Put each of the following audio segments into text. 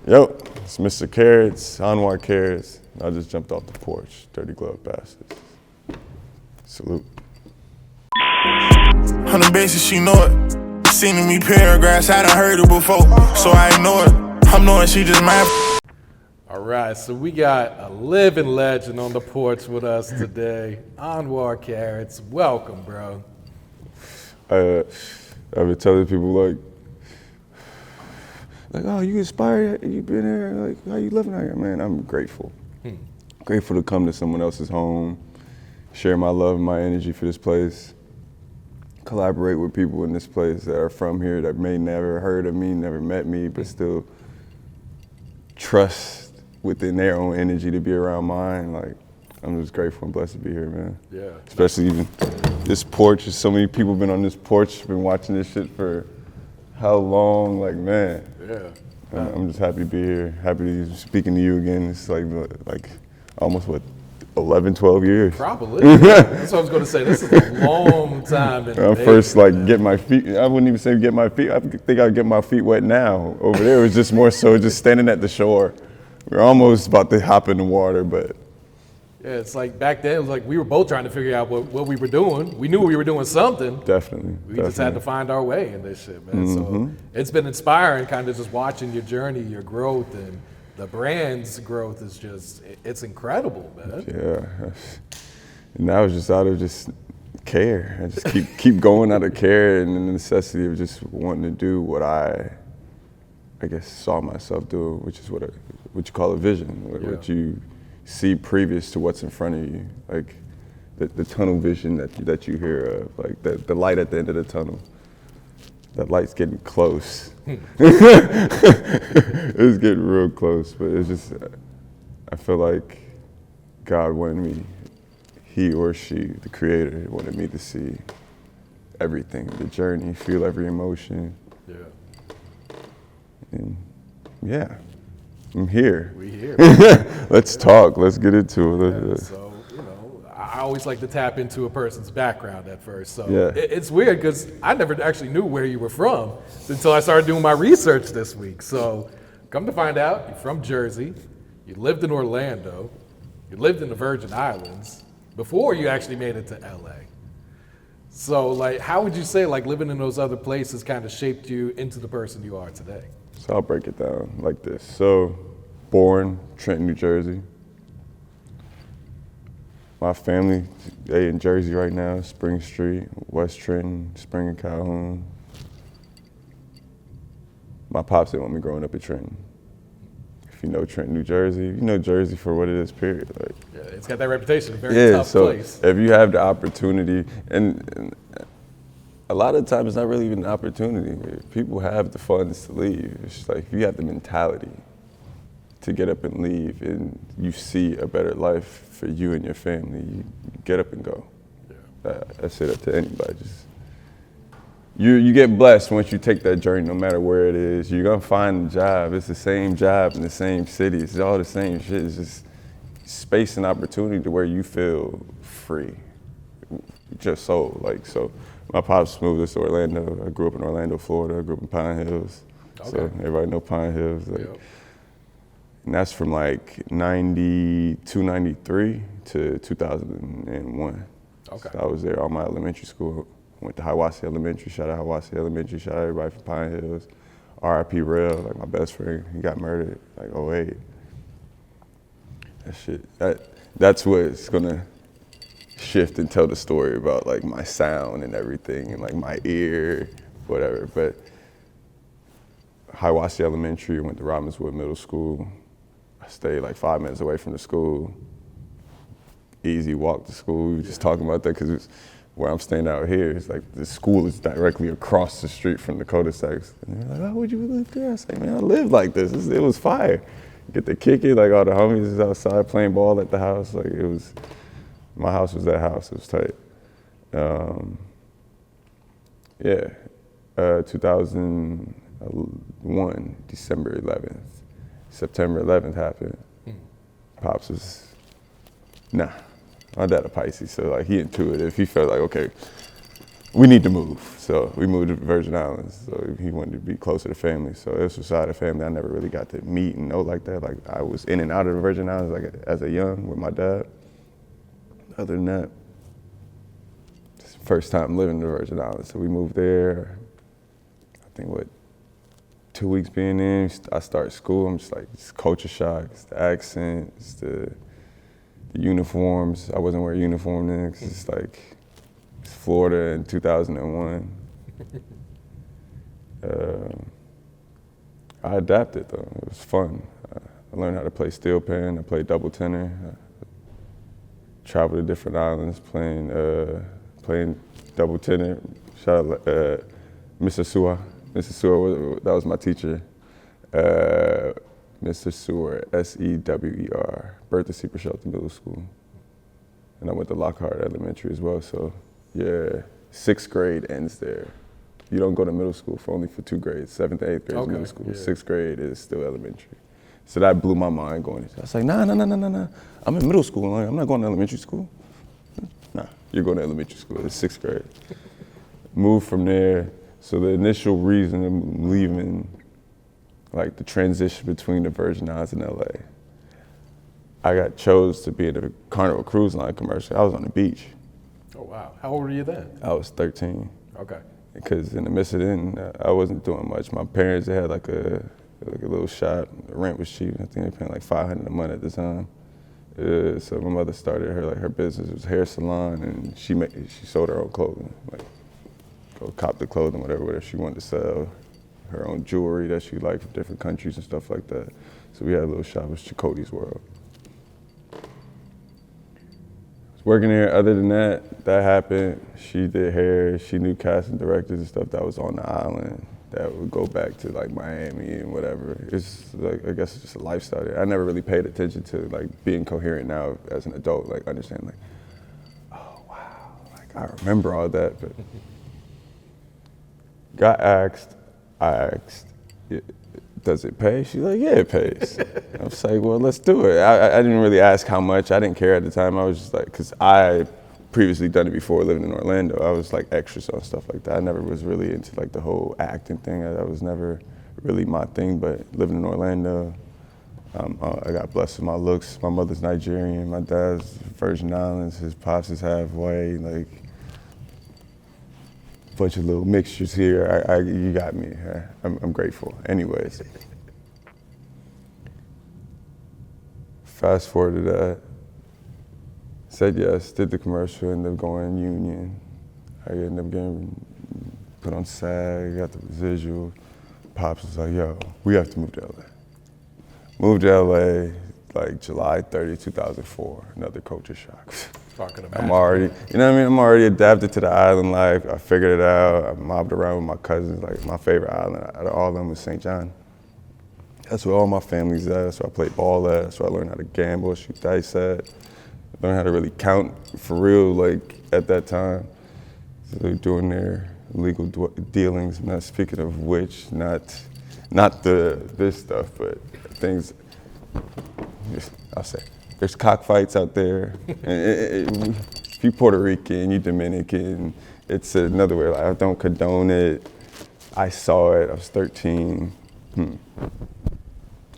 Yo, it's Mr. Carrots, Anwar Carrots. I just jumped off the porch. Dirty glove bastards. Salute. On the basis she know it. Seen me paragraphs, I done heard it before, so I ignore it. I'm knowing she just mad. All right, so we got a living legend on the porch with us today, Anwar Carrots. Welcome, bro. I've been telling people like, oh, you inspired, you been here, like, how you living out here? Man, I'm grateful. Grateful to come to someone else's home, share my love and my energy for this place, collaborate with people in this place that are from here that may never heard of me, never met me, but still trust within their own energy to be around mine. Like, I'm just grateful and blessed to be here, man. Yeah. Especially even this porch. So many people been on this porch, been watching this shit for how long? Like, man. Yeah. I'm just happy to be here. Happy to be speaking to you again. It's like almost, what, 11, 12 years? Probably. That's what I was going to say. This is a long time. I first get my feet, I wouldn't even say get my feet, I think I'd get my feet wet now. Over there it was just more so just standing at the shore. We're almost about to hop in the water, but. Yeah, it's like back then, it was like we were both trying to figure out what we were doing. We knew we were doing something. Definitely. We just had to find our way in this shit, man. So it's been inspiring kind of just watching your journey, your growth, and the brand's growth is just, it's incredible, man. Yeah. And now it's just out of just care. I just keep going out of care and the necessity of just wanting to do what I guess saw myself doing, which is what you call a vision, what you see previous to what's in front of you, like the tunnel vision that you hear of, like the light at the end of the tunnel. That light's getting close. It's getting real close, but it's just, I feel like God wanted me, he or she, the creator, wanted me to see everything, the journey, feel every emotion. Yeah. And yeah. I'm here. We here. Let's talk. Let's get into it. Yeah, so, I always like to tap into a person's background at first. So yeah. It's weird because I never actually knew where you were from until I started doing my research this week. So come to find out, you're from Jersey. You lived in Orlando. You lived in the Virgin Islands before you actually made it to LA. So like, how would you say like living in those other places kind of shaped you into the person you are today? So I'll break it down like this. So, born Trenton, New Jersey. My family, they in Jersey right now, Spring Street, West Trenton, Spring and Calhoun. My pops didn't want me growing up in Trenton. If you know Trenton, New Jersey, you know Jersey for what it is, period. Like, yeah, it's got that reputation, a very tough place. If you have the opportunity, and a lot of the time, it's not really even an opportunity. People have the funds to leave. It's just like if you have the mentality to get up and leave and you see a better life for you and your family, you get up and go. Yeah. That's it up to anybody. Just, you get blessed once you take that journey, no matter where it is. You're gonna find a job. It's the same job in the same city. It's all the same shit. It's just space and opportunity to where you feel free. Just so, like, so. My pops moved us to Orlando. I grew up in Orlando, Florida. I grew up in Pine Hills. Okay. So everybody know Pine Hills. Like, yep. And that's from like 92, 93 to 2001. Okay. So I was there all my elementary school. Went to Hiwassee Elementary. Shout out Hiwassee Elementary. Shout out everybody from Pine Hills. R.I.P. Rail, like my best friend, he got murdered like 08. That shit, that's what's gonna shift and tell the story about like my sound and everything and like my ear, whatever. But Hiwassee Elementary, went to Robbinswood Middle School. I stayed like 5 minutes away from the school. Easy walk to school. We were just talking about that because where I'm staying out here, it's like the school is directly across the street from the cul-de-sacs. And they're like, "Oh, would you live there?" I was like, "Man, I lived like this. It was fire." Get to kick it, like all the homies is outside playing ball at the house. Like it was. My house was that house. It was tight. 2001, December 11th. September 11th happened. Pops was, nah. My dad a Pisces, so like he intuitive. He felt like, okay, we need to move. So we moved to Virgin Islands. So he wanted to be closer to family. So this was side of family I never really got to meet and know like that. Like I was in and out of the Virgin Islands like as a young with my dad. Other than that, it's the first time living in the Virgin Islands. So we moved there. I think 2 weeks being in, I start school. I'm just like, it's culture shock. It's the accent. It's the uniforms. I wasn't wearing a uniform then because it's like, it's Florida in 2001. I adapted though. It was fun. I learned how to play steel pen. I played double tenor. Traveled to different islands playing double tenor. Shout out Mr. Sewer. Mr. Sewer, that was my teacher. Mr. Sewer, S-E-W-E-R, Bertha Super Shelton Middle School. And I went to Lockhart Elementary as well, so yeah, 6th grade ends there. You don't go to middle school for 2 grades. 7th to 8th grade is middle school. Yeah. 6th grade is still elementary. So that blew my mind going. I was like, nah. I'm in middle school. I'm not going to elementary school. Nah, you're going to elementary school. It's 6th grade. Moved from there. So the initial reason of leaving, like the transition between the Virgin Islands and LA, I got chose to be in the Carnival Cruise Line commercial. I was on the beach. Oh, wow. How old were you then? I was 13. Okay. Because in the midst of it, I wasn't doing much. My parents, they had like a little shop. The rent was cheap. I think they were paying like $500 a month at the time. So my mother started her business. It was a hair salon, and she sold her own clothing. Like, go cop the clothing, whatever she wanted to sell. Her own jewelry that she liked from different countries and stuff like that. So we had a little shop. It was Chakotay's World. Working there, other than that happened. She did hair, she knew casting directors and stuff that was on the island that would go back to like Miami and whatever. It's like, I guess it's just a lifestyle there. I never really paid attention to like being coherent now as an adult, like understand like, oh wow, like I remember all that, but I asked, does it pay? She's like, yeah, it pays. I was like, well, let's do it. I didn't really ask how much. I didn't care at the time. I was just like, because I previously done it before living in Orlando. I was like extras on stuff like that. I never was really into like the whole acting thing. That was never really my thing, but living in Orlando, I got blessed with my looks. My mother's Nigerian, my dad's Virgin Islands, his pops is halfway, like, bunch of little mixtures here. You got me. I'm grateful. Anyways, fast forward to that. Said yes, did the commercial, ended up going union. I ended up getting put on SAG, got the residual. Pops was like, yo, we have to move to LA. Moved to LA like July 30, 2004, another culture shock. I'm already, you know what I mean? I'm already adapted to the island life. I figured it out. I mobbed around with my cousins. Like my favorite island out of all of them was St. John. That's where all my family's at. That's where I played ball at. That's where I learned how to gamble, shoot dice at. Learned how to really count for real, like at that time. So they're doing their illegal dealings. Not speaking of which, not this stuff, but things. I'll say. There's cockfights out there. If you're Puerto Rican, you're Dominican, it's another way. Like, I don't condone it. I saw it, I was 13.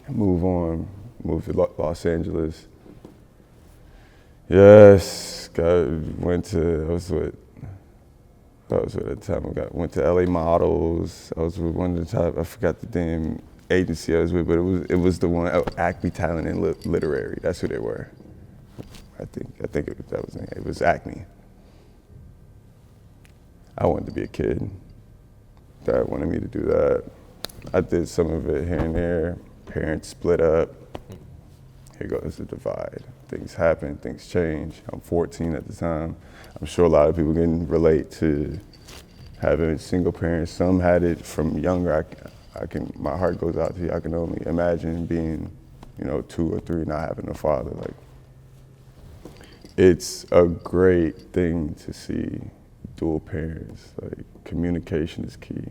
Move on, moved to Los Angeles. Yes, went at the time, went to LA Models. I was with one of the top, I forgot the damn agency I was with, but it was the one, Acme Talent and Literary. That's who they were. I think that was it. It was Acme. I wanted to be a kid. Dad wanted me to do that. I did some of it here and there. Parents split up. Here goes the divide. Things happen, things change. I'm 14 at the time. I'm sure a lot of people can relate to having single parents. Some had it from younger. My heart goes out to you. I can only imagine being, 2 or 3, not having a father. Like, it's a great thing to see dual parents. Like, communication is key.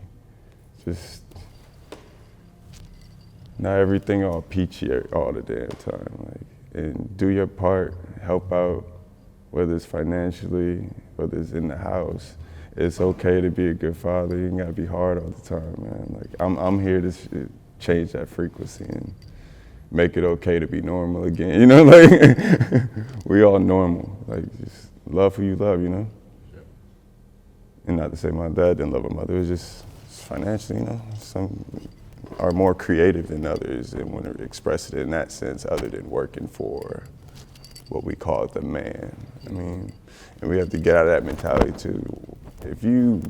Just not everything all peachy all the damn time. Like, and do your part, help out, whether it's financially, whether it's in the house. it's okay to be a good father. You ain't gotta be hard all the time, man. Like I'm here to change that frequency and make it okay to be normal again. You know, like we all normal. Like just love who you love, you know. Yep. And not to say my dad didn't love my mother. It was just financially, you know. Some are more creative than others and want to express it in that sense, other than working for what we call the man. I mean, and we have to get out of that mentality too. If you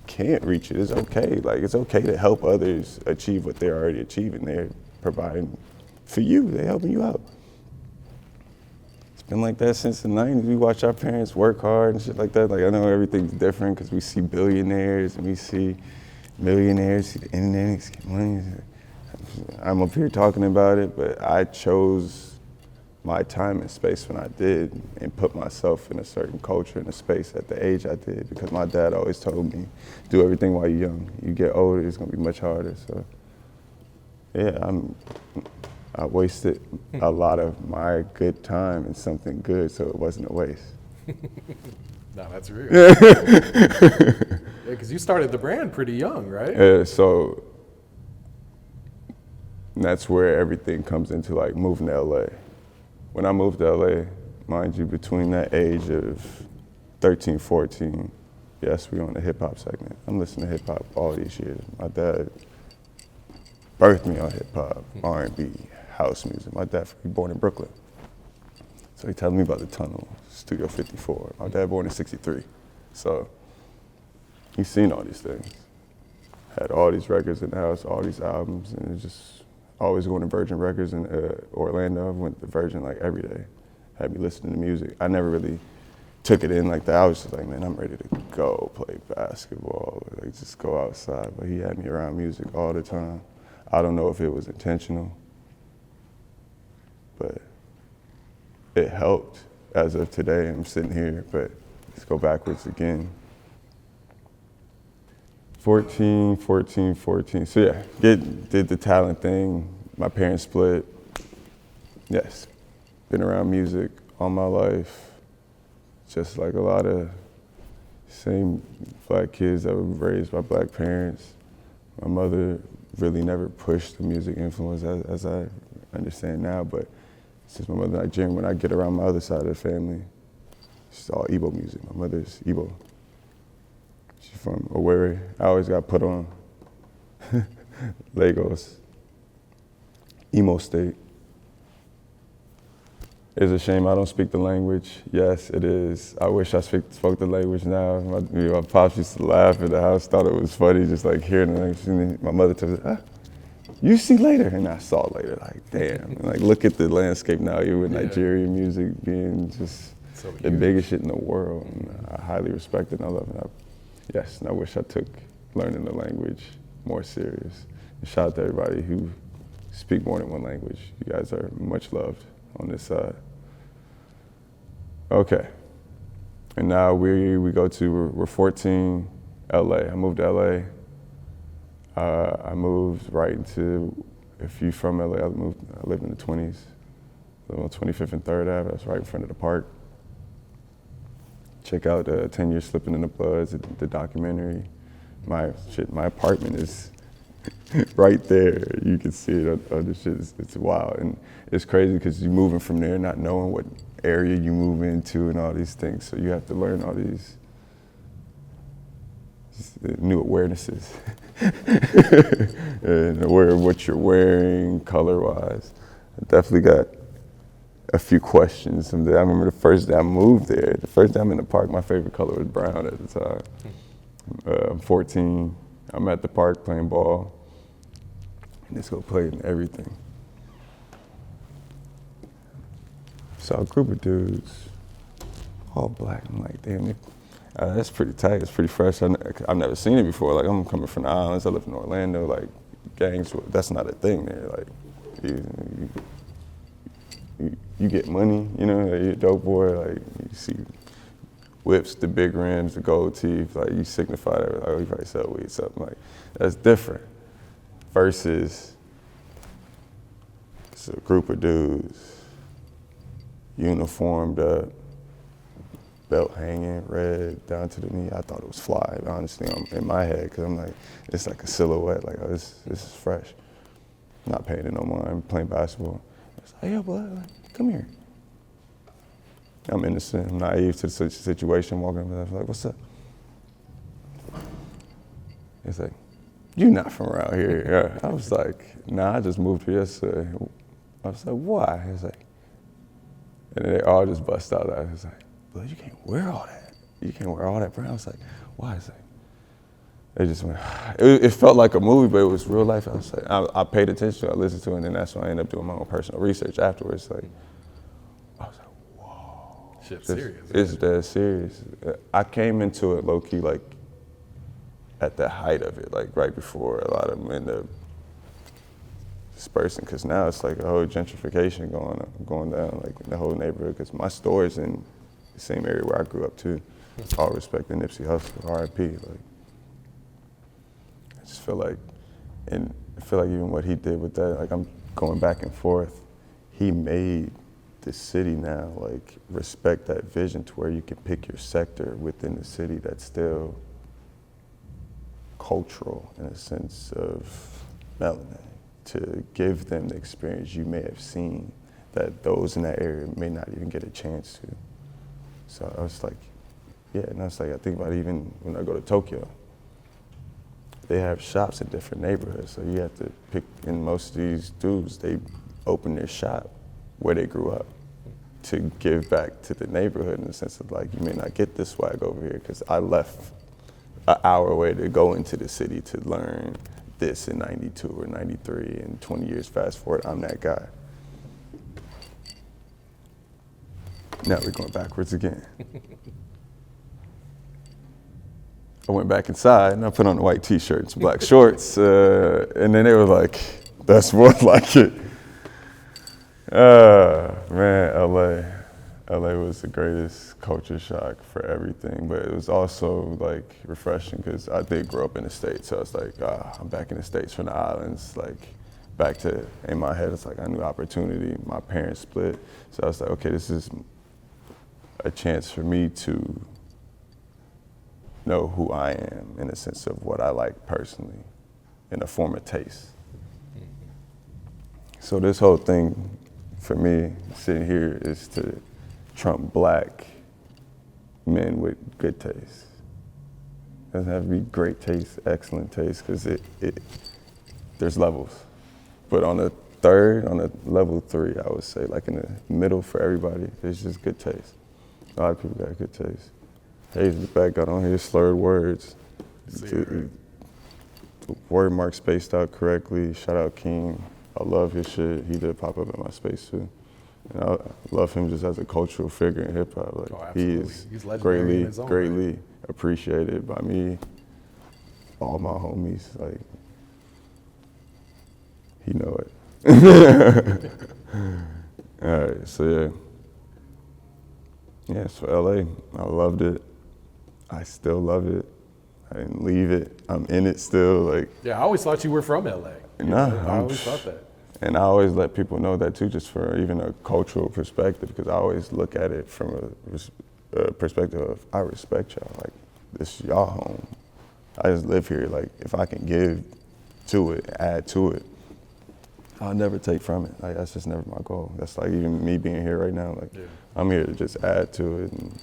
can't reach it, it's okay. Like, it's okay to help others achieve what they're already achieving. They're providing for you, they're helping you out. It's been like that since the 90s. We watch our parents work hard and shit like that. Like, I know everything's different because we see billionaires and we see millionaires, see the internet, get money. I'm up here talking about it, but I chose my time and space when I did and put myself in a certain culture and a space at the age I did, because my dad always told me, do everything while you're young. You get older, it's gonna be much harder. So yeah, I wasted a lot of my good time in something good, so it wasn't a waste. No, that's real. Yeah, because you started the brand pretty young, right? Yeah, so that's where everything comes into, like moving to LA. When I moved to LA, mind you, between that age of 13, 14, yes, we on the hip hop segment. I'm listening to hip hop all these years. My dad birthed me on hip hop, R&B, house music. My dad was born in Brooklyn. So he telling me about the tunnel, Studio 54. My dad born in 63. So he's seen all these things. Had all these records in the house, all these albums, and it just always going to Virgin Records in Orlando. I went to Virgin like every day. Had me listening to music. I never really took it in like that. I was just like, man, I'm ready to go play basketball, like just go outside. But he had me around music all the time. I don't know if it was intentional, but it helped. As of today, I'm sitting here, but let's go backwards again. 14. So yeah, did the talent thing. My parents split. Yes, been around music all my life. Just like a lot of same black kids that were raised by black parents. My mother really never pushed the music influence as I understand now, but since my mother's Nigerian, when I get around my other side of the family, it's all Igbo music. My mother's Igbo. She's from Owerri. I always got put on Lagos, emo state. It's a shame I don't speak the language. Yes, it is. I wish I spoke the language now. My pops used to laugh at the house, thought it was funny, just like hearing the language. And my mother told me, you see later, and I saw later, like, damn. Like, look at the landscape now, even with Nigerian music being just so the biggest shit in the world. And I highly respect it and I love it. Yes, and I wish I took learning the language more serious. And shout out to everybody who speak more than one language. You guys are much loved on this side. Okay, and now we go to, we're 14, LA. I moved to LA. I moved right into, if you're from LA, I lived in the 20s. Lived on 25th and 3rd Ave, that's right in front of the park. Check out 10 Years Slipping in the Bloods, the documentary. My apartment is right there. You can see it on the shit. It's wild. And it's crazy because you're moving from there not knowing what area you move into and all these things. So you have to learn all these new awarenesses and aware of what you're wearing color-wise. I definitely got a few questions. I remember the first day I moved there, the first day I'm in the park, my favorite color was brown at the time. I'm 14, I'm at the park playing ball, and just go play in everything. Saw a group of dudes, all black. I'm like, damn, that's pretty tight, it's pretty fresh. I've never seen it before. Like, I'm coming from the islands, I live in Orlando, like, gangs, that's not a thing there. Like, you get money, you know, like, you're a dope boy, like, you see whips, the big rims, the gold teeth, like, you signify that, like, oh, you probably sell weed, something like, that's different. Versus, it's a group of dudes, uniformed up, belt hanging, red, down to the knee. I thought it was fly, honestly, in my head, because I'm like, it's like a silhouette, like, oh, this is fresh. Not paying it no mind, I'm playing basketball. I was like, yo, boy, come here. I'm innocent, I'm naive to the situation, walking over there, I'm like, what's up? He's like, you not from around here. I was like, nah, I just moved here yesterday. I was like, why? He's like, and then they all just bust out. I was like, but you can't wear all that. You can't wear all that brown. I was like, why? It's like, they just went, it felt like a movie, but it was real life. I was like, I paid attention to it, I listened to it, and then that's when I ended up doing my own personal research afterwards. Like, I was like, whoa. Shit's serious. It's that serious. I came into it low key, like, at the height of it, like right before a lot of them end up dispersing, because now it's like a whole gentrification going down, like in the whole neighborhood, because my store is in the same area where I grew up too. All respect to Nipsey Hussle, R.I.P. Like, I just feel like, and I feel like even what he did with that, like I'm going back and forth, he made the city now, like, respect that vision to where you can pick your sector within the city that's still cultural in a sense of melanin, to give them the experience you may have seen that those in that area may not even get a chance to. So I was like, yeah, and I was like, I think about even when I go to Tokyo, they have shops in different neighborhoods, so you have to pick, and most of these dudes, they open their shop where they grew up to give back to the neighborhood in the sense of like, you may not get this swag over here, because I left an hour away to go into the city to learn this in 92 or 93, and 20 years fast forward, I'm that guy. Now we're going backwards again. I went back inside and I put on a white t-shirt and some black shorts, and then they were like, that's more like it. Man, LA was the greatest culture shock for everything, but it was also like refreshing because I did grow up in the States, so it's like, I'm back in the States from the islands, like back to, in my head, it's like a new opportunity. My parents split, so I was like, okay, this is a chance for me to know who I am in the sense of what I like personally, in a form of taste. So this whole thing for me, sitting here, is to trump black men with good taste. It doesn't have to be great taste, excellent taste, because there's levels. But on the level 3, I would say, like in the middle for everybody, it's just good taste. A lot of people got good taste. Hayes' back got on here, slurred words. The word mark spaced out correctly. Shout out King. I love his shit. He did pop up in my space too. And I love him just as a cultural figure in hip hop. Like, he is greatly appreciated by me, all my homies. Like, he know it. All right, so yeah, so LA, I loved it. I still love it. I didn't leave it. I'm in it still. Like, yeah, I always thought you were from LA. Nah, I always thought that. And I always let people know that too, just for even a cultural perspective, because I always look at it from a perspective of, I respect y'all. Like, this is y'all home. I just live here. Like, if I can give to it, add to it, I'll never take from it. Like, that's just never my goal. That's like even me being here right now. Like, I'm here to just add to it and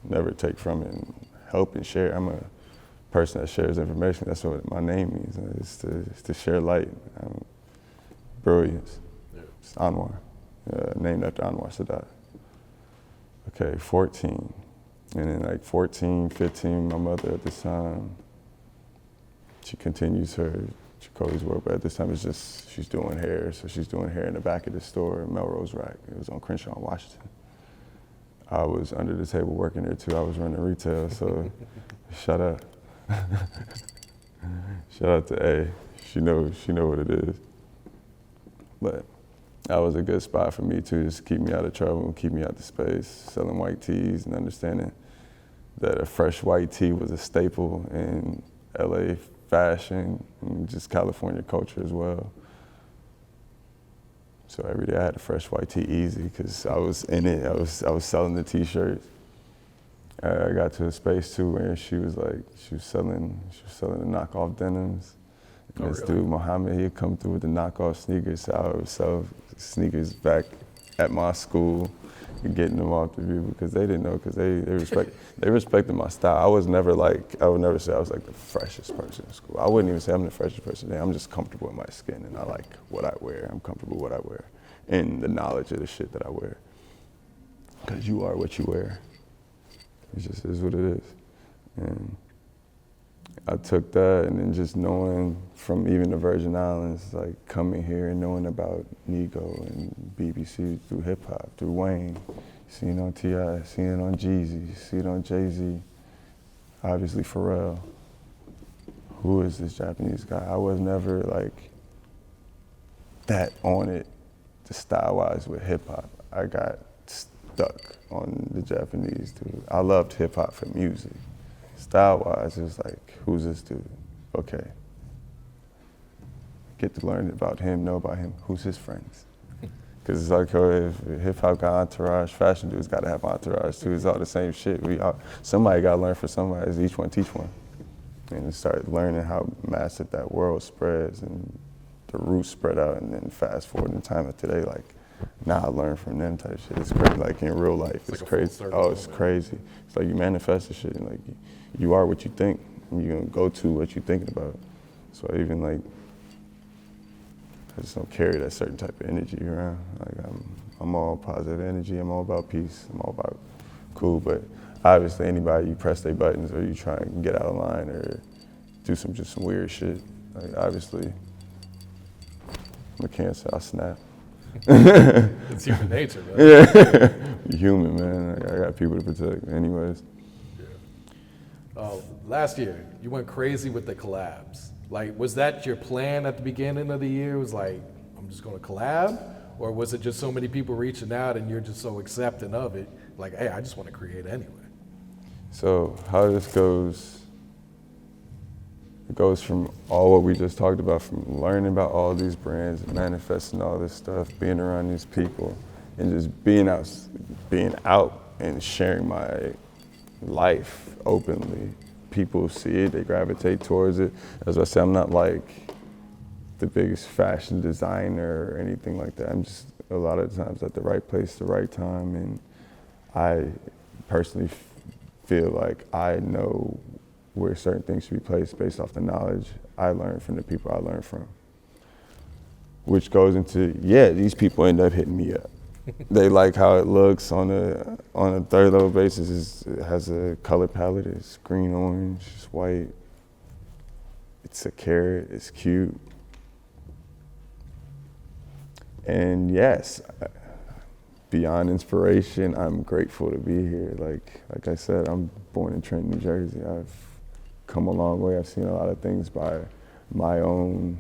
never take from it and help and share. I'm a person that shares information. That's what my name means. It's to share light. Brilliance. It's Anwar, named after Anwar Sadat. Okay, 14. And then like 14, 15, my mother at this time, she continues her Jacoby's work, but at this time it's just, she's doing hair. So she's doing hair in the back of the store, Melrose Rack. It was on Crenshaw in Washington. I was under the table working there too. I was running retail, so shout out. Shout out to A. She know what it is. But that was a good spot for me too, just to keep me out of trouble, keep me out of space, selling white tees and understanding that a fresh white tee was a staple in LA fashion and just California culture as well. So every day I had a fresh white tee easy because I was in it. I was selling the t-shirts. I got to a space too where she was selling the knockoff denims. And this dude, Mohammed, he'd come through with the knockoff sneakers, so I would sell sneakers back at my school and getting them off the view because they didn't know, because they respected my style. I would never say I was like the freshest person in school. I wouldn't even say I'm the freshest person there. I'm just comfortable in my skin and I like what I wear. I'm comfortable with what I wear and the knowledge of the shit that I wear. Because you are what you wear. It just is what it is. And I took that, and then just knowing from even the Virgin Islands, like coming here and knowing about Nigo and BBC through hip hop, through Wayne, seeing it on T.I., seeing it on Jeezy, seeing it on Jay-Z, obviously Pharrell. Who is this Japanese guy? I was never like that on it, the style-wise with hip hop. I got stuck on the Japanese dude. I loved hip hop for music. Style-wise, it was like, who's this dude? Okay. Get to learn about him, know about him. Who's his friends? Because it's like, if hip-hop got entourage, fashion dudes got to have entourage too. It's all the same shit. Somebody got to learn for somebody. It's each one teach one. And start learning how massive that world spreads and the roots spread out, and then fast forward in time of today, like, now I learn from them type shit. It's crazy, like in real life, it's crazy. Oh, it's crazy. It's like you manifest the shit, and like you are what you think, and you're gonna go to what you're thinking about. So I even like, I just don't carry that certain type of energy around. Like I'm all positive energy. I'm all about peace. I'm all about cool. But obviously, anybody you press their buttons or you try and get out of line or do some weird shit. Like obviously, I'm a Cancer. I'll snap. It's human nature, man. Yeah, human, man. I got people to protect, anyways. Yeah. Last year, you went crazy with the collabs. Like, was that your plan at the beginning of the year? It was like, I'm just going to collab, or was it just so many people reaching out and you're just so accepting of it? Like, hey, I just want to create anyway. So how this goes? It goes from all what we just talked about, from learning about all these brands, manifesting all this stuff, being around these people, and just being out and sharing my life openly. People see it, they gravitate towards it. As I said, I'm not like the biggest fashion designer or anything like that. I'm just a lot of times at the right place, the right time, and I personally feel like I know where certain things should be placed based off the knowledge I learned from the people I learned from. Which goes into, these people end up hitting me up. They like how it looks on a third level basis. It has a color palette. It's green, orange, it's white. It's a carrot, it's cute. And yes, beyond inspiration, I'm grateful to be here. Like I said, I'm born in Trenton, New Jersey. I've come a long way. I've seen a lot of things by my own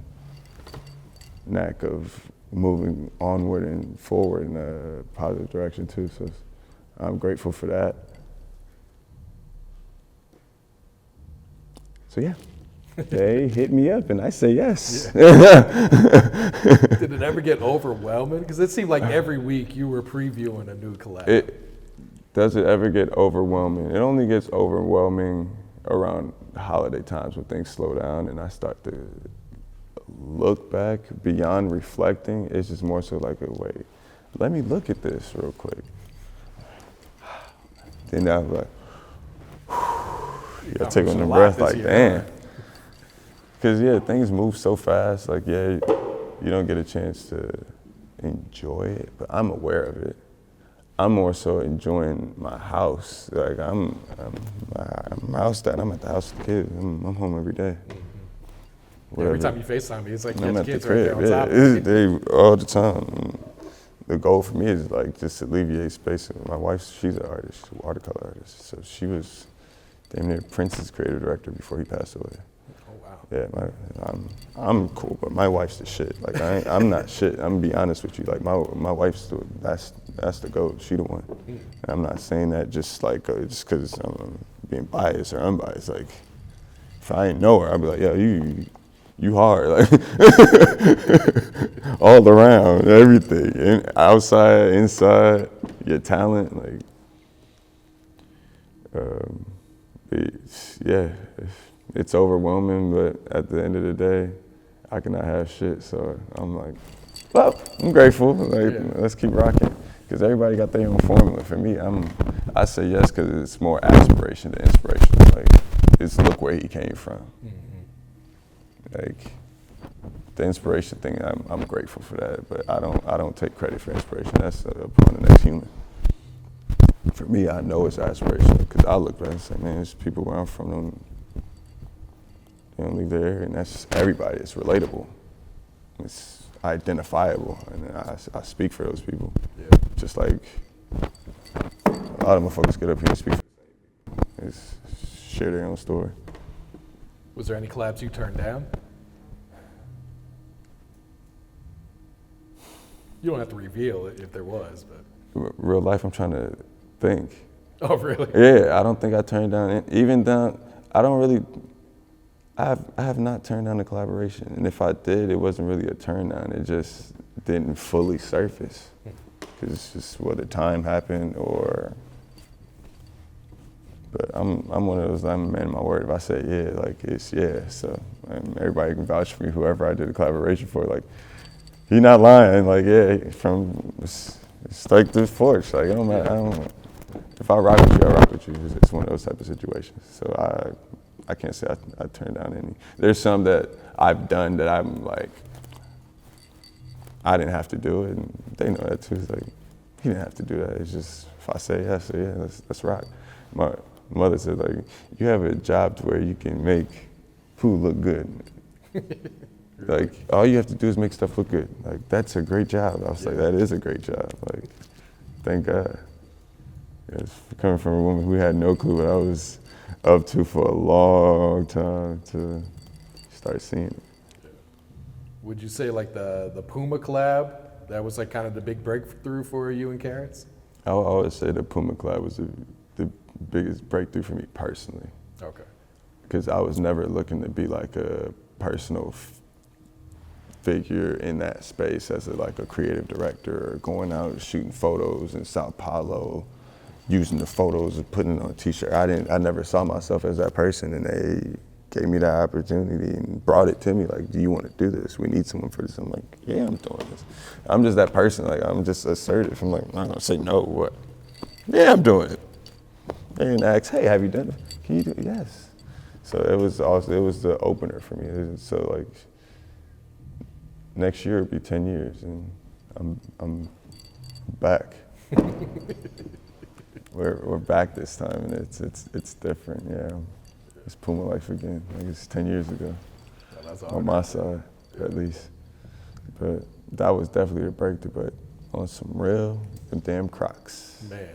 knack of moving onward and forward in a positive direction too. So I'm grateful for that. So yeah, they hit me up and I say yes. Yeah. Did it ever get overwhelming? Because it seemed like every week you were previewing a new collab. Does it ever get overwhelming? It only gets overwhelming around holiday times when things slow down and I start to look back beyond reflecting. It's just more so like, wait, let me look at this real quick. Then I'm like, you gotta take on the breath, like, damn. Because things move so fast. Like, you don't get a chance to enjoy it, but I'm aware of it. I'm more so enjoying my house. Like I'm house dad. I'm at the house with the kids. I'm home every day. Every time you FaceTime me, it's like I'm at kids the crib. right there on top of They all the time. The goal for me is like just to alleviate space. My wife, she's an artist, she's a watercolor artist. So she was damn near Prince's creative director before he passed away. Yeah, I'm cool, but my wife's the shit. Like I'm not shit. I'm gonna be honest with you. Like my wife's that's the goat. She the one. And I'm not saying that just like just because I'm being biased or unbiased. Like if I ain't know her, I'd be like, you hard, like all around, everything, outside, inside, your talent, like. it's overwhelming, but at the end of the day, I cannot have shit. So I'm like, well, I'm grateful. Like, let's keep rocking. Because everybody got their own formula. For me, I say yes because it's more aspiration than inspiration. Like, it's look where he came from. Like, the inspiration thing, I'm grateful for that, but I don't take credit for inspiration. That's upon the next human. For me, I know it's aspiration because I look back and say, man, there's people where I'm from, they don't leave their area, and that's everybody. It's relatable. It's identifiable, and I speak for those people. Yeah. Just like a lot of motherfuckers get up here and speak for the same people. Share their own story. Was there any collabs you turned down? You don't have to reveal it if there was, but. Real life, I'm trying to think. Oh, really? Yeah, I don't think I turned down, I don't really, I have not turned down a collaboration. And if I did, it wasn't really a turn down. It just didn't fully surface. Because it's just whether time happened or, but I'm one of those, I'm a man of my word. If I say yeah, like it's yeah. So everybody can vouch for me, whoever I did a collaboration for, like, he not lying, like yeah, from, it's like the Porch, like if I rock with you, I rock with you. It's one of those type of situations. So I can't say I turned down any. There's some that I've done that I'm like, I didn't have to do it, and they know that too. It's like, he didn't have to do that. It's just, if I say yes, yeah, let's rock. My mother said, like, you have a job to where you can make food look good. Like, all you have to do is make stuff look good. Like, that's a great job. I was like, that is a great job. Like, thank God. It's coming from a woman who had no clue what I was up to for a long time to start seeing it. Would you say like the Puma collab, that was like kind of the big breakthrough for you and Carrots? I would always say the Puma collab was the biggest breakthrough for me personally. Okay. Because I was never looking to be like a personal figure in that space as like a creative director, or going out shooting photos in Sao Paulo, using the photos and putting it on a t-shirt. I never saw myself as that person, and they gave me that opportunity and brought it to me, like, do you want to do this? We need someone for this. I'm like, yeah, I'm doing this. I'm just that person, like, I'm just assertive. I'm like, I'm not gonna say no, what? Yeah, I'm doing it. They didn't ask, hey, have you done it? Can you do it? Yes. So it was the opener for me. So like, next year it'll be 10 years, and I'm back. We're back this time, and it's different. Yeah, it's Puma life again. Like, it's 10 years ago. Yeah, that's on my side, at least. But that was definitely a breakthrough. But on some real damn Crocs. Man.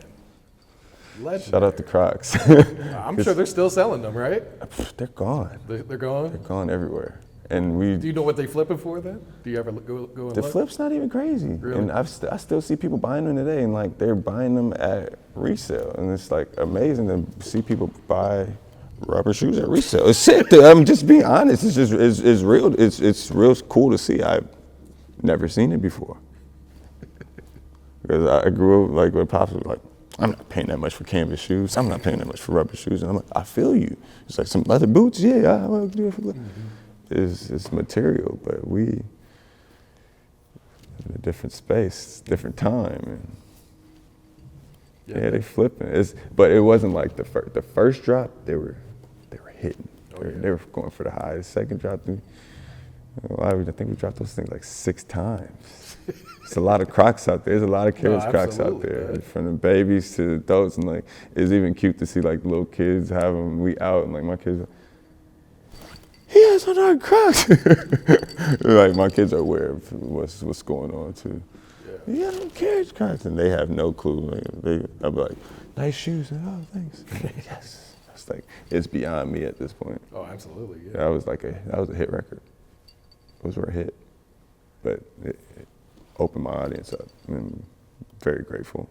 Legendary. Shout out to Crocs. I'm sure they're still selling them, right? They're gone. They're gone? They're gone everywhere. And do you know what they flipping for then? Do you ever go and the look? flip's not even crazy. Really? And I still see people buying them today, and like, they're buying them at resale. And it's like amazing to see people buy rubber shoes at resale. It's sick. I'm just being honest. It's just, it's real. It's real cool to see. I've never seen it before. Because I grew up like with Pops was like, I'm not paying that much for canvas shoes. I'm not paying that much for rubber shoes. And I'm like, I feel you. It's like some leather boots. Yeah, I will do it for leather. It's material, but we in a different space, different time, and yeah, they flipping. But it wasn't like the first drop. They were hitting. They were going for the high. The second drop, I think we dropped those things like 6 times. It's a lot of Crocs out there. There's a lot of Carrots Crocs out there, man. From the babies to the adults, and like, it's even cute to see like little kids have them. We out, and like, my kids are, he has on our Crocs. Like, my kids are aware of what's going on too. Yeah, I don't care, it's Crocs, and they have no clue. Like, I'll be like, nice shoes, and oh, thanks. Yes, it's like, it's beyond me at this point. Oh, absolutely. Yeah. That was a hit record. Those were a hit, but it opened my audience up. I'm very grateful.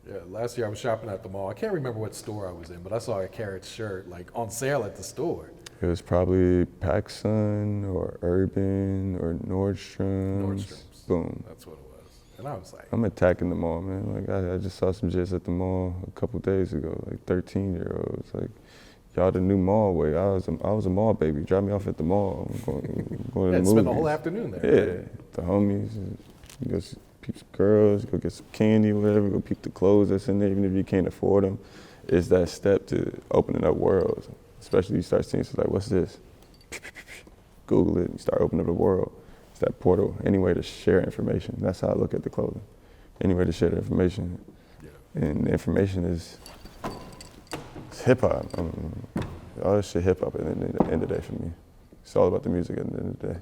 Yeah, last year I was shopping at the mall. I can't remember what store I was in, but I saw a Carrots shirt like on sale at the store. It was probably PacSun or Urban or Nordstrom's. Nordstrom's. Boom. That's what it was. And I was like, I'm attacking the mall, man. Like I just saw some jits at the mall a couple days ago, like 13-year-olds. Like, y'all the new mall way. I was a mall baby. Drop me off at the mall. I'm going to the movies. spent the whole afternoon there. Yeah, Right? the homies. You go peep some girls, go get some candy, whatever. Go peep the clothes that's in there, even if you can't afford them. It's that step to opening up worlds. Especially you start seeing stuff like, what's this? Google it. You start opening up the world. It's that portal. Any way to share information. That's how I look at the clothing. Any way to share the information. Yeah. And the information is hip hop. All this shit hip hop at the end of the day for me. It's all about the music at the end of the day.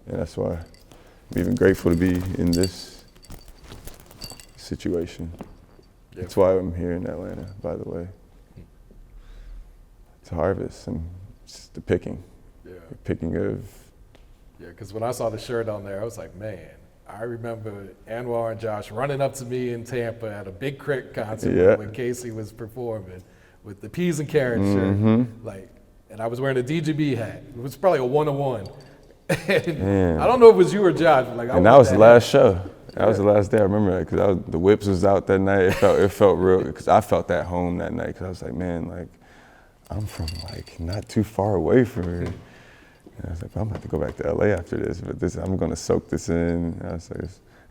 And that's why I'm even grateful to be in this situation. Yeah. That's why I'm here in Atlanta, by the way. It's harvest and it's the picking. Yeah. The picking of. Yeah, because when I saw the shirt on there, I was like, man, I remember Anwar and Josh running up to me in Tampa at a Big K.R.I.T concert when Casey was performing with the peas and carrots shirt. Like, and I was wearing a DGB hat. It was probably a 1-on-1. And I don't know if it was you or Josh. But like, and that was the last show. That was the last day. I remember that because the whips was out that night. It felt real because I felt at home that night because I was like, man, like I'm from like not too far away from here. And I was like, I'm about to go back to LA after this, but I'm gonna soak this in.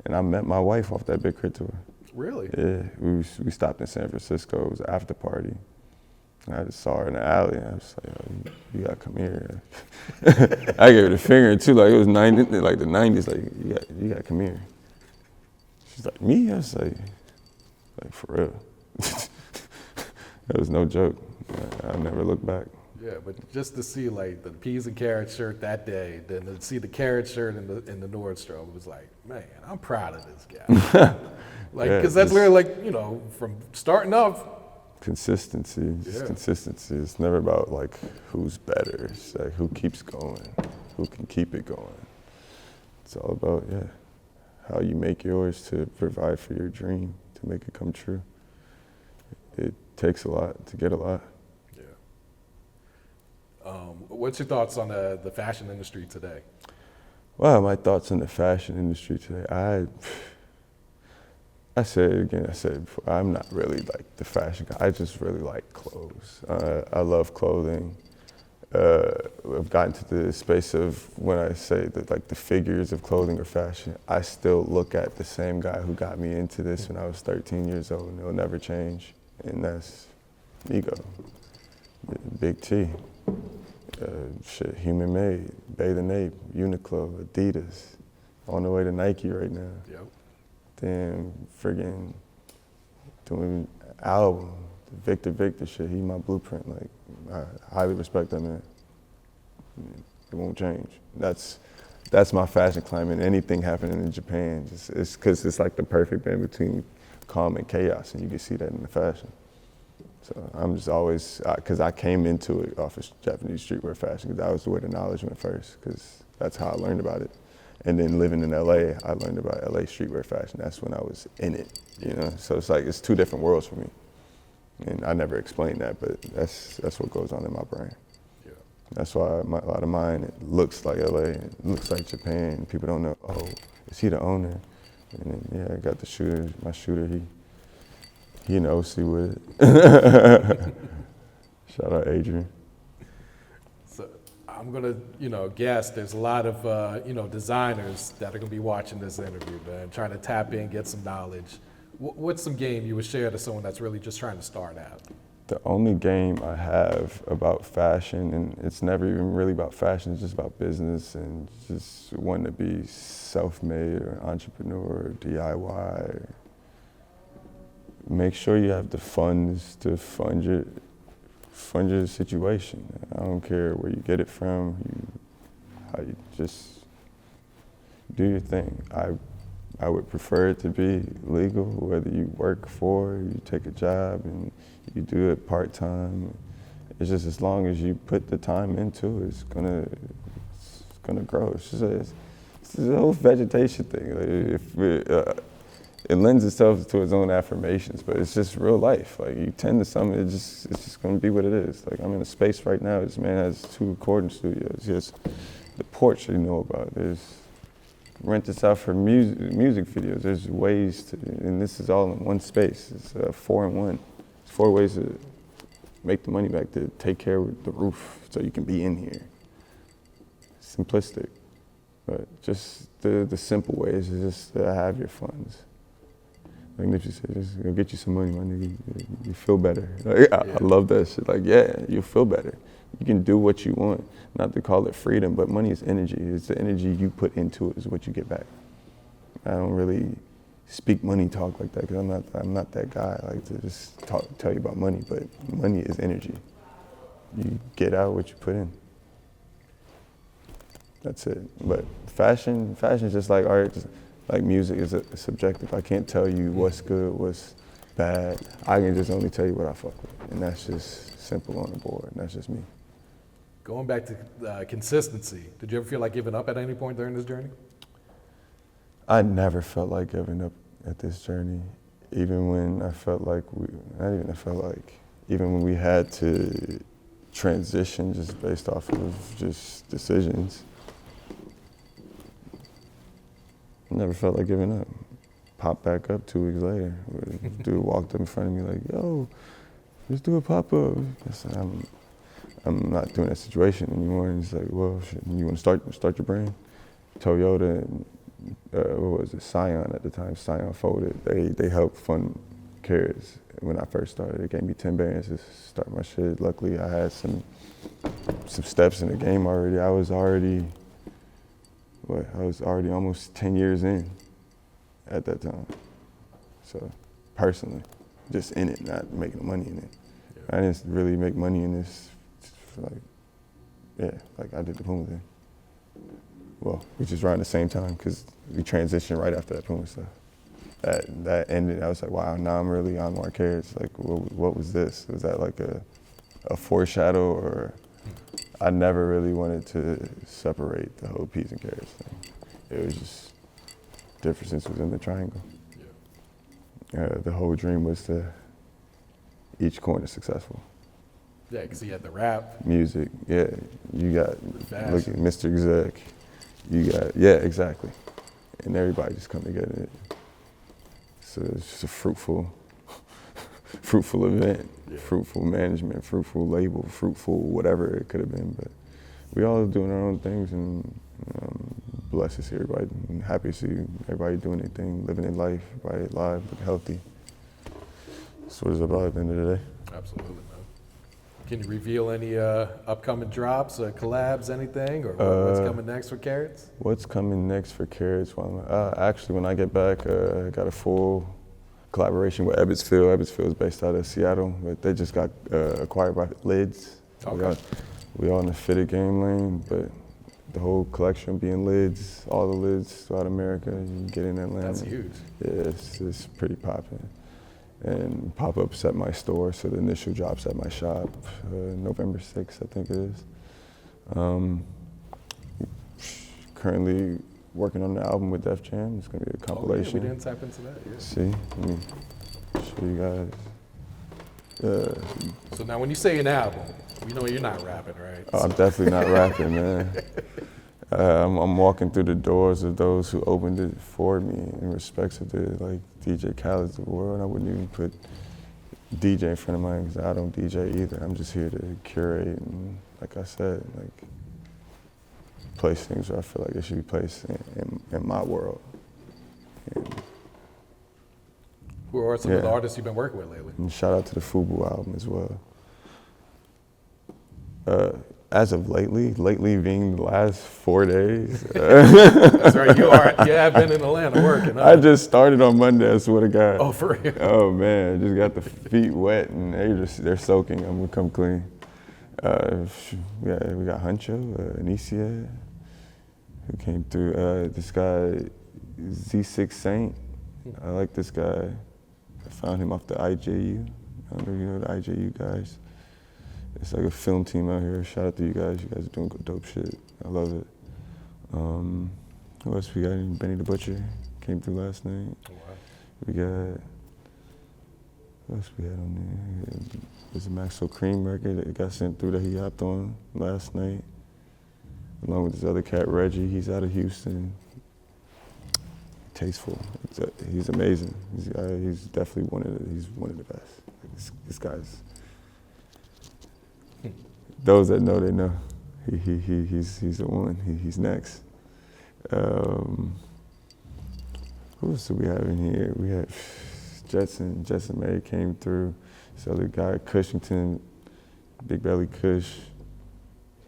And I met my wife off that Big K.R.I.T tour. Really? Yeah, we stopped in San Francisco. It was an after party. I just saw her in the alley, and I was like, oh, you gotta come here. I gave her the finger too, like it was like the 90s, like you gotta come here. She's like, me? I was like for real. That was no joke. I never looked back. Yeah, but just to see like the peas and carrots shirt that day, then to see the carrot shirt in the Nordstrom, it was like, man, I'm proud of this guy. Like, because that's where, like, you know, from starting off. Consistency, just consistency. It's never about like who's better. It's like who keeps going, who can keep it going. It's all about how you make yours to provide for your dream, to make it come true. It takes a lot to get a lot. What's your thoughts on the fashion industry today? Well, my thoughts on the fashion industry today, I said it again, I said it before, I'm not really like the fashion guy. I just really like clothes. I love clothing. I've gotten to the space of when I say that like the figures of clothing or fashion, I still look at the same guy who got me into this when I was 13 years old, and it'll never change. And that's Nigo, Big T. Human Made, Bathe and Ape, Uniqlo, Adidas, on the way to Nike right now. Yep. Then friggin' doing album, the Victor shit, he my blueprint. Like, I highly respect that man. It won't change. That's my fashion climate. Anything happening in Japan, it's because it's like the perfect band between calm and chaos, and you can see that in the fashion. So I'm just always, because I came into it off of Japanese streetwear fashion, because that was where the knowledge went first, because that's how I learned about it. And then living in LA, I learned about LA streetwear fashion. That's when I was in it, you know? So it's like, it's two different worlds for me. And I never explained that, but that's what goes on in my brain. Yeah. That's why a lot of mine, it looks like LA, it looks like Japan. People don't know, oh, is he the owner? And then, I got the shooter, my shooter, he knows he would. Shout out Adrian. So I'm gonna, guess there's a lot of, designers that are gonna be watching this interview, man, trying to tap in, get some knowledge. What's some game you would share to someone that's really just trying to start out? The only game I have about fashion, and it's never even really about fashion, it's just about business and just wanting to be self-made or entrepreneur or DIY. Or make sure you have the funds to fund your situation. I don't care where you get it from, how you just do your thing. I would prefer it to be legal, whether you work for, you take a job and you do it part-time. It's just as long as you put the time into it, it's gonna grow. It's a whole vegetation thing. Like it lends itself to its own affirmations, but it's just real life. Like you tend to something, it's just gonna be what it is. Like I'm in a space right now, this man has 2 recording studios. He has the Porch you know about. There's rent this out for music videos. There's ways to, and this is all in one space. It's 4-in-1. It's 4 ways to make the money back, to take care of the roof so you can be in here. Simplistic, but just the simple ways is just to have your funds. Like Nipsey said, just go get you some money, my nigga. You feel better. Like, I love that shit. Like, yeah, you feel better. You can do what you want. Not to call it freedom, but money is energy. It's the energy you put into it is what you get back. I don't really speak money talk like that because I'm not that guy. I like to just tell you about money, but money is energy. You get out what you put in. That's it. But fashion is just like art. Just like music is subjective. I can't tell you what's good, what's bad. I can just only tell you what I fuck with, and that's just simple on the board. And that's just me. Going back to consistency, did you ever feel like giving up at any point during this journey? I never felt like giving up at this journey, even when I felt like even when we had to transition just based off of just decisions. I never felt like giving up. Popped back up 2 weeks later. Dude walked up in front of me like, yo, let's do a pop-up. I said, I'm not doing that situation anymore. And he's like, well, you want to start your brand? Toyota and what was it, Scion at the time, Scion folded. They helped fund Carrots when I first started. They gave me 10 bands to start my shit. Luckily, I had some steps in the game already. I was already almost 10 years in at that time. So personally, just in it, not making money in it. Yeah. I didn't really make money in this, like I did the Puma thing. Well, we just around the same time because we transitioned right after that Puma stuff. That ended, I was like, wow, now I'm really Anwar Carrots. Like, what was this? Was that like a foreshadow, or I never really wanted to separate the whole peas and carrots thing. It was just differences within the triangle. Yeah. The whole dream was to each corner successful. Yeah, because you had the rap. Music, yeah. You got, look at Mr. Exec. You got, yeah, exactly. And everybody just come together. So it's just a fruitful event, fruitful management, fruitful label, fruitful whatever it could have been. But we all doing our own things, and blessed to see everybody. I'm happy to see everybody doing their thing, living their life, everybody alive, looking healthy. That's what it's about at the end of the day. Absolutely, man. Can you reveal any upcoming drops, collabs, anything, or what's coming next for Carrots? What's coming next for Carrots? Actually, when I get back, I got a full collaboration with Ebbetsville. Ebbetsville is based out of Seattle, but they just got acquired by Lids. Okay. We all in the fitted game lane, but the whole collection being Lids, all the Lids throughout America, you can get in Atlanta. That's huge. Yeah, it's pretty popping. And pop-ups at my store, so the initial drops at my shop, November 6th, I think it is. Currently working on the album with Def Jam. It's gonna be a compilation. Oh, yeah, we didn't tap into that, yeah. See, let me show you guys. So now when you say an album, we know you're not rapping, right? I'm definitely not rapping, man. I'm walking through the doors of those who opened it for me in respects of the DJ Khaled's of the world. I wouldn't even put DJ in front of mine because I don't DJ either. I'm just here to curate and, like I said, place things where I feel like they should be placed in my world. And who are some of the artists you've been working with lately? And shout out to the Fubu album as well. As of lately being the last 4 days. That's right, you have been in Atlanta working. Huh? I just started on Monday, I swear to God. Oh, for real? Oh man, just got the feet wet and they're soaking. I'm gonna come clean. We got Huncho, Anicia, who came through. This guy, Z6 Saint. I like this guy. I found him off the IJU. I don't know if you know the IJU guys. It's like a film team out here. Shout out to you guys. You guys are doing dope shit. I love it. Who else we got? Benny the Butcher came through last night. Oh, wow. We got, what else we had on there? There's a Maxwell Cream record that got sent through that he hopped on last night, along with this other cat, Reggie. He's out of Houston. tasteful. He's amazing. He's definitely one of the best. This guy's. Those that know, they know. He's the one. He's next. Who else do we have in here? We have Jetson May came through. This other guy, Cushington, Big Belly Kush,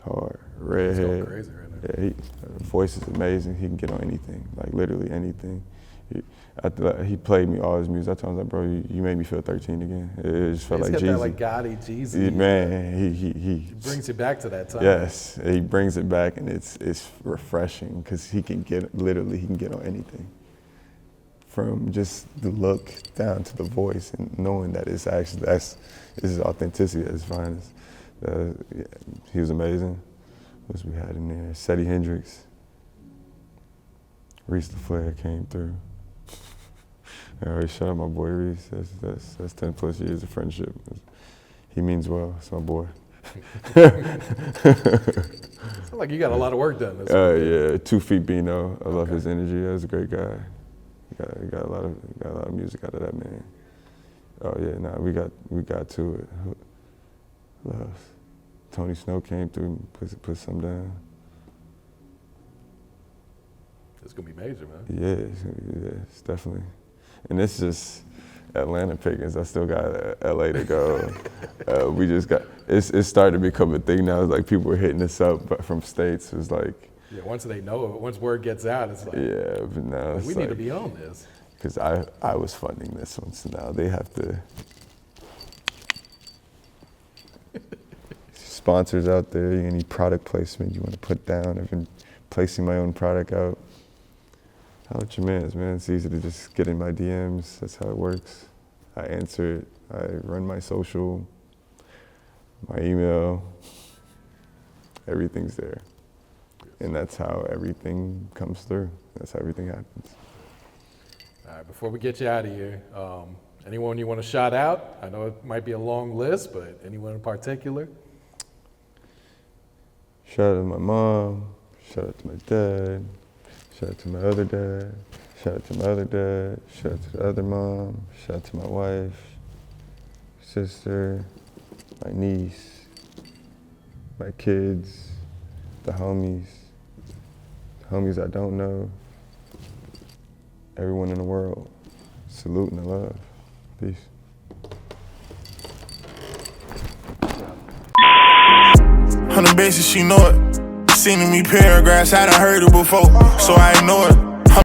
hard, redhead. He's going crazy right now. Yeah, voice is amazing. He can get on anything, like literally anything. He played me all his music. I told him, like, bro, you made me feel 13 again. It just felt like Jeezy. He's got that like Gotti, Jeezy. Man, he brings you back to that time. Yes, he brings it back, and it's refreshing because he can get on anything. From just the look down to the voice, and knowing that it's actually this is authenticity at its finest. He was amazing. What else we had in there? Seti Hendrix, Reese the Flair came through. I always shout out my boy Reese. That's 10 plus years of friendship. He means well. It's my boy. Sounds like you got a lot of work done this week. Yeah, 2 Feet Bino. I love his energy. That's a great guy. He got a lot of music out of that man. Oh yeah, we got to it. Who else? Tony Snow came through, put some down. It's gonna be major, man. Yeah, it's definitely. And it's just Atlanta pickings. I still got LA to go. We just got. It's starting to become a thing now. It's like people are hitting us up, but from states. It's like. Yeah, once they know it, once word gets out, it's like. Yeah, but now it's we need to be on this. Because I was funding this one, so now they have to. Sponsors out there, any product placement you want to put down. I've been placing my own product out. How about your mans, man? It's easy to just get in my DMs. That's how it works. I answer it. I run my social, my email. Everything's there. And that's how everything comes through. That's how everything happens. All right, before we get you out of here, anyone you want to shout out? I know it might be a long list, but anyone in particular? Shout out to my mom. Shout out to my dad. Shout out to my other dad. Shout out to my other dad. Shout out to the other mom. Shout out to my wife, sister, my niece, my kids, the homies I don't know, everyone in the world. Salute and love. Peace. On the basis she know it. Seen me paragraphs, I done heard it before, so I ignore it.